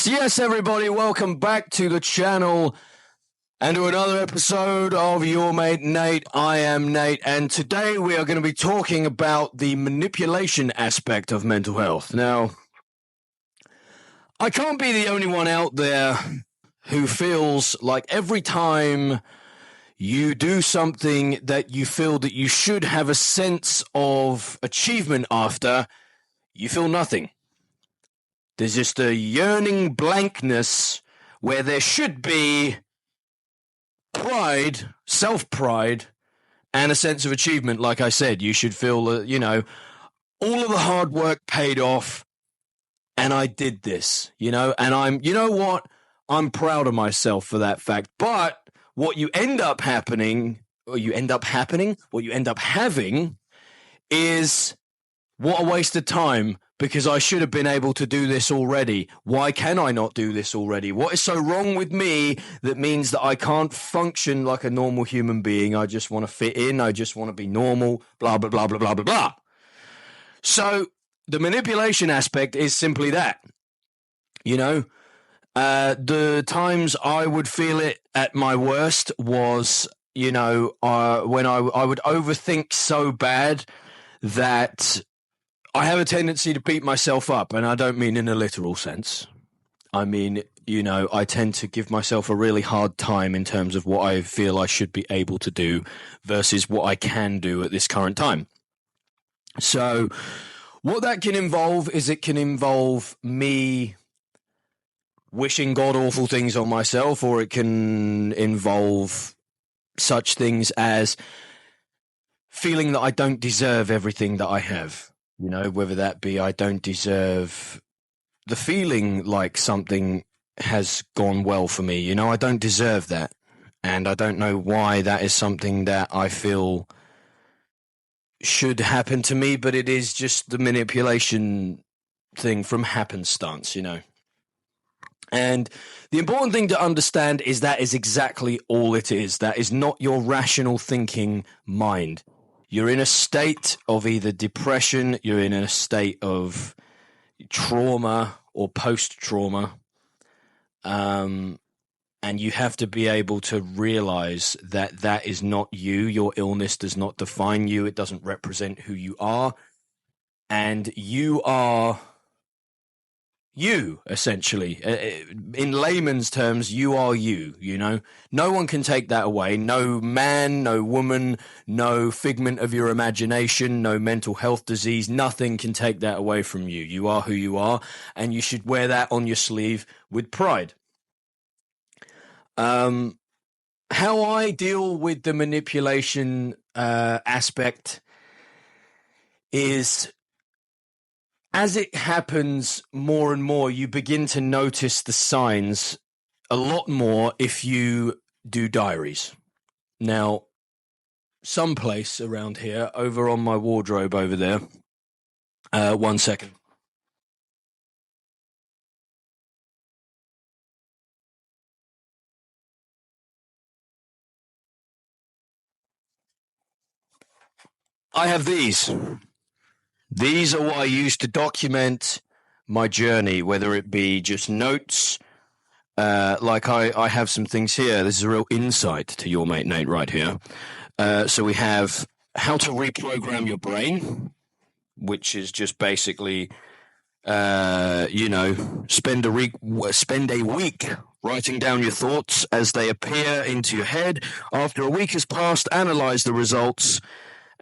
Yes, everybody, welcome back to the channel and to another episode of Your Mate Nate. I am Nate, and today we are going to be talking about the manipulation aspect of mental health. Now, I can't be the only one out there who feels like every time you do something that you feel that you should have a sense of achievement after, you feel nothing. There's just a yearning blankness where there should be pride, self-pride, and a sense of achievement. Like I said, you should feel that, all of the hard work paid off, and I did this, and I'm proud of myself for that fact. But what you end up having is, what a waste of time, because I should have been able to do this already. Why can I not do this already? What is so wrong with me that means that I can't function like a normal human being? I just want to fit in. I just want to be normal, blah, blah, blah, blah, blah, blah, blah. So the manipulation aspect is simply that. The times I would feel it at my worst was, when I would overthink so bad that I have a tendency to beat myself up, and I don't mean in a literal sense. I mean, I tend to give myself a really hard time in terms of what I feel I should be able to do versus what I can do at this current time. So what that can involve is it can involve me wishing god-awful things on myself, or it can involve such things as feeling that I don't deserve everything that I have. Whether that be I don't deserve the feeling like something has gone well for me. I don't deserve that. And I don't know why that is something that I feel should happen to me, but it is just the manipulation thing from happenstance, And the important thing to understand is that is exactly all it is. That is not your rational thinking mind. You're in a state of either depression, you're in a state of trauma or post-trauma, and you have to be able to realize that that is not you. Your illness does not define you. It doesn't represent who you are, and you are you, essentially. In layman's terms, you are you, No one can take that away. No man, no woman, no figment of your imagination, no mental health disease. Nothing can take that away from you. You are who you are, and you should wear that on your sleeve with pride. How I deal with the manipulation aspect is, as it happens more and more, you begin to notice the signs a lot more if you do diaries. Now, someplace around here, over on my wardrobe over there, 1 second. I have these. These are what I use to document my journey, whether it be just notes. Like I have some things here. This is a real insight to Your Mate Nate right here. So we have how to reprogram your brain, which is just basically, spend a week writing down your thoughts as they appear into your head. After a week has passed, analyze the results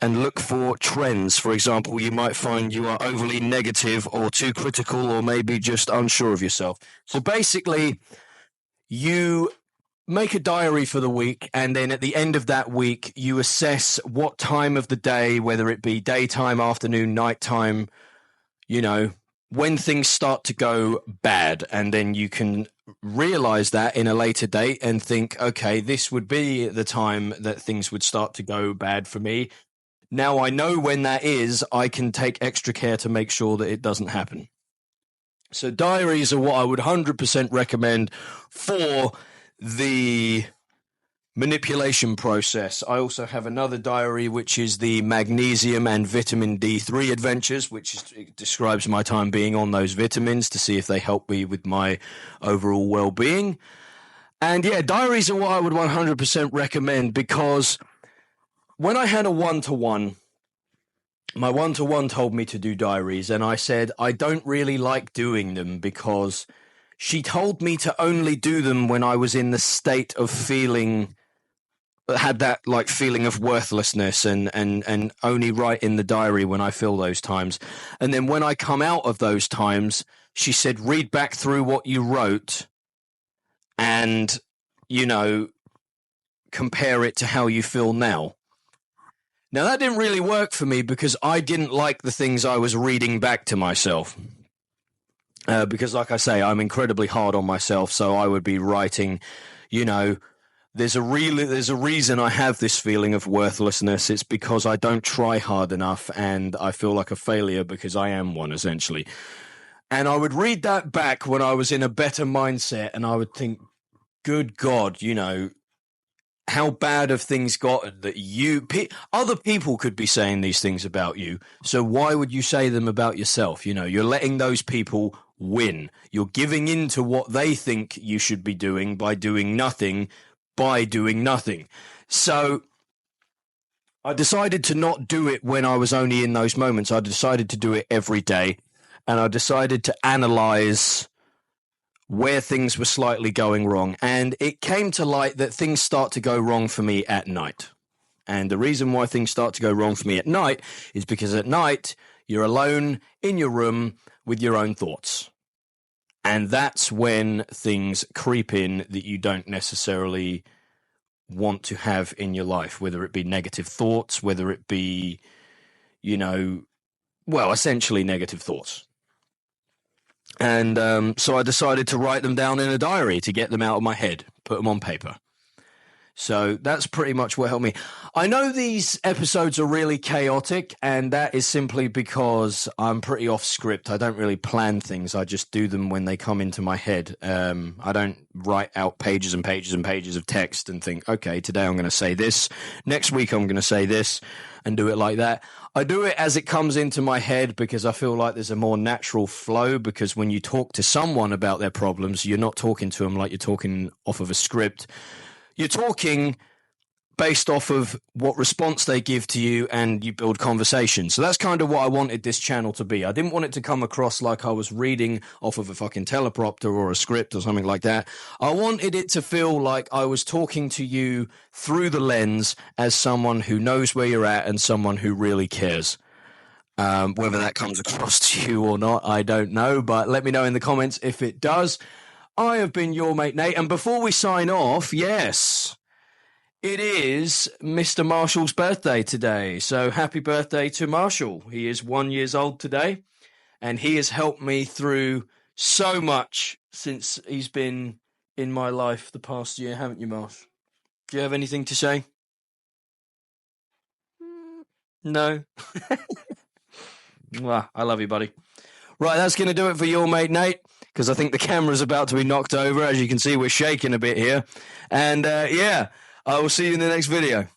and look for trends. For example, you might find you are overly negative or too critical, or maybe just unsure of yourself. So basically, you make a diary for the week, and then at the end of that week, you assess what time of the day, whether it be daytime, afternoon, nighttime, when things start to go bad. And then you can realize that in a later date and think, okay, this would be the time that things would start to go bad for me. Now I know when that is, I can take extra care to make sure that it doesn't happen. So diaries are what I would 100% recommend for the manipulation process. I also have another diary, which is the magnesium and vitamin D3 adventures, it describes my time being on those vitamins to see if they help me with my overall well-being. And yeah, diaries are what I would 100% recommend, because when I had a one-to-one, my one-to-one told me to do diaries, and I said I don't really like doing them because she told me to only do them when I was in the state of had that like feeling of worthlessness, and only write in the diary when I feel those times. And then when I come out of those times, she said, read back through what you wrote and, compare it to how you feel now. Now, that didn't really work for me because I didn't like the things I was reading back to myself. Because, like I say, I'm incredibly hard on myself, so I would be writing, there's a reason I have this feeling of worthlessness. It's because I don't try hard enough, and I feel like a failure because I am one, essentially. And I would read that back when I was in a better mindset, and I would think, good God, how bad have things gotten that other people could be saying these things about you. So why would you say them about yourself? You're letting those people win. You're giving in to what they think you should be doing by doing nothing. So I decided to not do it when I was only in those moments. I decided to do it every day, and I decided to analyze where things were slightly going wrong. And it came to light that things start to go wrong for me at night. And the reason why things start to go wrong for me at night is because at night you're alone in your room with your own thoughts. And that's when things creep in that you don't necessarily want to have in your life, whether it be negative thoughts, whether it be, essentially negative thoughts. And so I decided to write them down in a diary to get them out of my head, put them on paper. So that's pretty much what helped me. I know these episodes are really chaotic, and that is simply because I'm pretty off script. I don't really plan things. I just do them when they come into my head. I don't write out pages and pages and pages of text and think, okay, today I'm going to say this. Next week I'm going to say this, and do it like that. I do it as it comes into my head because I feel like there's a more natural flow, because when you talk to someone about their problems, you're not talking to them like you're talking off of a script. You're talking based off of what response they give to you, and you build conversation. So that's kind of what I wanted this channel to be. I didn't want it to come across like I was reading off of a fucking teleprompter or a script or something like that. I wanted it to feel like I was talking to you through the lens as someone who knows where you're at and someone who really cares. Whether that comes across to you or not, I don't know, but let me know in the comments if it does. I have been your mate Nate, and before we sign off, yes, it is Mr. Marshall's birthday today. So happy birthday to Marshall. He is 1 year old today, and he has helped me through so much since he's been in my life the past year, haven't you, Marsh? Do you have anything to say? No? Well, I love you, buddy. Right, that's going to do it for your mate Nate, because I think the camera's about to be knocked over. As you can see, we're shaking a bit here. And I will see you in the next video.